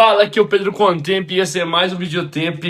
Fala, aqui é o Pedro Contemp e esse é mais um Videotemp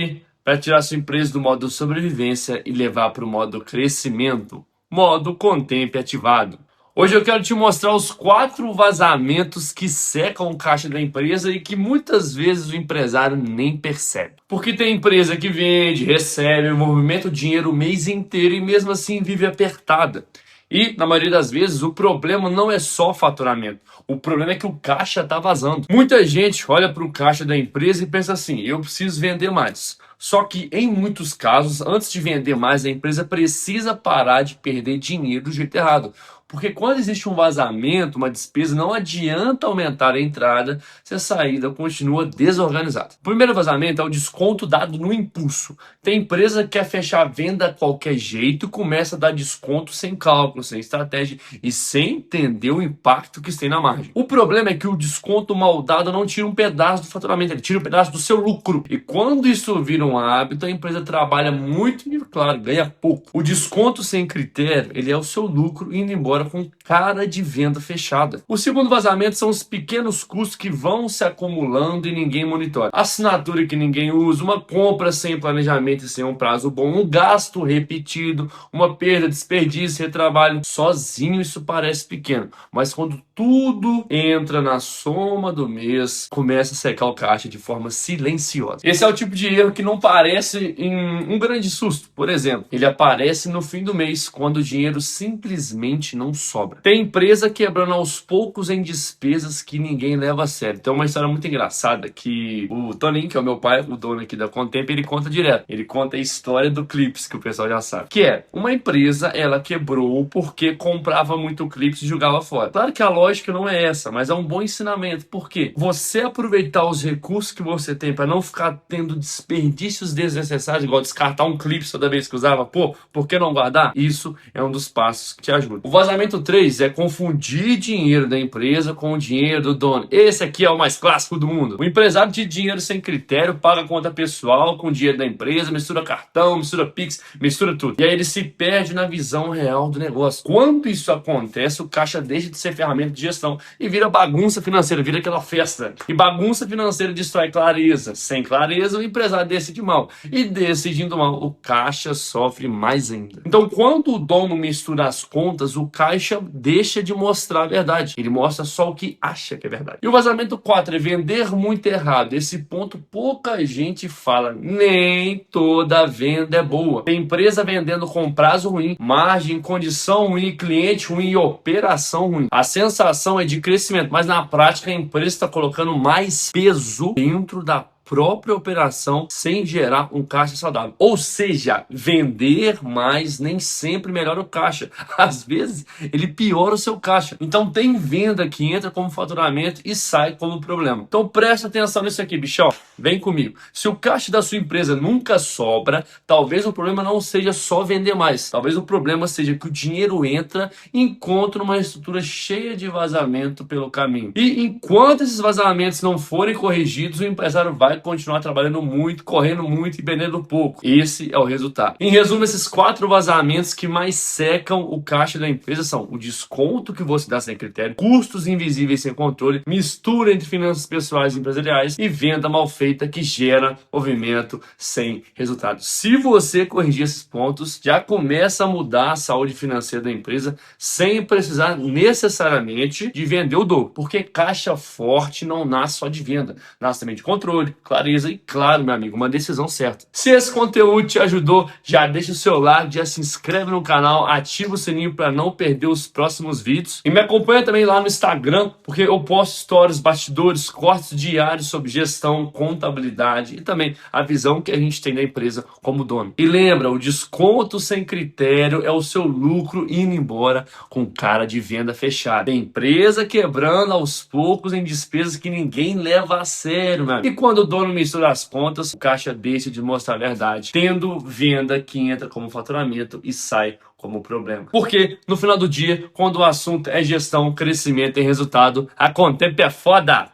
para tirar sua empresa do modo sobrevivência e levar para o modo crescimento, modo Contemp ativado. Hoje eu quero te mostrar os 4 vazamentos que secam o caixa da empresa e que muitas vezes o empresário nem percebe. Porque tem empresa que vende, recebe, movimenta o dinheiro o mês inteiro e mesmo assim vive apertada. E, na maioria das vezes, o problema não é só faturamento. O problema é que o caixa está vazando. Muita gente olha para o caixa da empresa e pensa assim, eu preciso vender mais. Só que, em muitos casos, antes de vender mais, a empresa precisa parar de perder dinheiro do jeito errado. Porque quando existe um vazamento, uma despesa, não adianta aumentar a entrada se a saída continua desorganizada. O primeiro vazamento é o desconto dado no impulso. Tem empresa que quer fechar a venda a qualquer jeito e começa a dar desconto sem cálculo, sem estratégia e sem entender o impacto que isso tem na margem. O problema é que o desconto mal dado não tira um pedaço do faturamento, ele tira um pedaço do seu lucro. E quando isso vira um hábito, a empresa trabalha muito e, claro, ganha pouco. O desconto sem critério, ele é o seu lucro indo embora com cara de venda fechada. O segundo vazamento são os pequenos custos que vão se acumulando e ninguém monitora. Assinatura que ninguém usa, uma compra sem planejamento e sem um prazo bom, um gasto repetido, uma perda, desperdício, retrabalho. Sozinho isso parece pequeno, mas quando tudo entra na soma do mês, começa a secar o caixa de forma silenciosa. Esse é o tipo de erro que não parece em um grande susto. Por exemplo, ele aparece no fim do mês, quando o dinheiro simplesmente não sobra. Tem empresa quebrando aos poucos em despesas que ninguém leva a sério. Tem uma história muito engraçada que o Toninho, que é o meu pai, o dono aqui da Contemp, ele conta direto. Ele conta a história do Clips, que o pessoal já sabe. Que é, uma empresa, ela quebrou porque comprava muito Clips e jogava fora. Claro que a lógica não é essa, mas é um bom ensinamento. Por quê? Você aproveitar os recursos que você tem para não ficar tendo desperdícios desnecessários, igual descartar um Clips toda vez que usava, pô, por que não guardar? Isso é um dos passos que te ajuda. O vazamento 3 é confundir dinheiro da empresa com o dinheiro do dono. Esse aqui é o mais clássico do mundo. O empresário de dinheiro sem critério paga conta pessoal com o dinheiro da empresa, mistura cartão, mistura Pix, mistura tudo. E aí ele se perde na visão real do negócio. Quando isso acontece, o caixa deixa de ser ferramenta de gestão e vira bagunça financeira, vira aquela festa. E bagunça financeira destrói clareza. Sem clareza, o empresário decide mal. E decidindo mal, o caixa sofre mais ainda. Então, quando o dono mistura as contas, o caixa deixa de mostrar a verdade. Ele mostra só o que acha que é verdade. E o vazamento 4 é vender muito errado. Esse ponto pouca gente fala. Nem toda venda é boa. Tem empresa vendendo com prazo ruim, margem, condição ruim, cliente ruim e operação ruim. A sensação é de crescimento, mas na prática a empresa está colocando mais peso dentro da própria operação sem gerar um caixa saudável. Ou seja, vender mais nem sempre melhora o caixa. Às vezes, ele piora o seu caixa. Então, tem venda que entra como faturamento e sai como problema. Então, presta atenção nisso aqui, bichão. Vem comigo. Se o caixa da sua empresa nunca sobra, talvez o problema não seja só vender mais. Talvez o problema seja que o dinheiro entra e encontra uma estrutura cheia de vazamento pelo caminho. E enquanto esses vazamentos não forem corrigidos, o empresário vai continuar trabalhando muito, correndo muito e vendendo pouco. Esse é o resultado. Em resumo, esses 4 vazamentos que mais secam o caixa da empresa são o desconto que você dá sem critério, custos invisíveis sem controle, mistura entre finanças pessoais e empresariais e venda mal feita que gera movimento sem resultado. Se você corrigir esses pontos, já começa a mudar a saúde financeira da empresa sem precisar necessariamente de vender o dobro, porque caixa forte não nasce só de venda, nasce também de controle, clareza e, claro, meu amigo, uma decisão certa. Se esse conteúdo te ajudou, já deixa o seu like, já se inscreve no canal, ativa o sininho para não perder os próximos vídeos. E me acompanha também lá no Instagram, porque eu posto stories, bastidores, cortes diários sobre gestão, contabilidade e também a visão que a gente tem da empresa como dono. E lembra, o desconto sem critério é o seu lucro indo embora com cara de venda fechada. Tem empresa quebrando aos poucos em despesas que ninguém leva a sério, meu amigo. E quando o dono mistura as contas, o caixa deixa de mostrar a verdade, tendo venda que entra como faturamento e sai como problema. Porque, no final do dia, quando o assunto é gestão, crescimento e resultado, a Contemp é foda!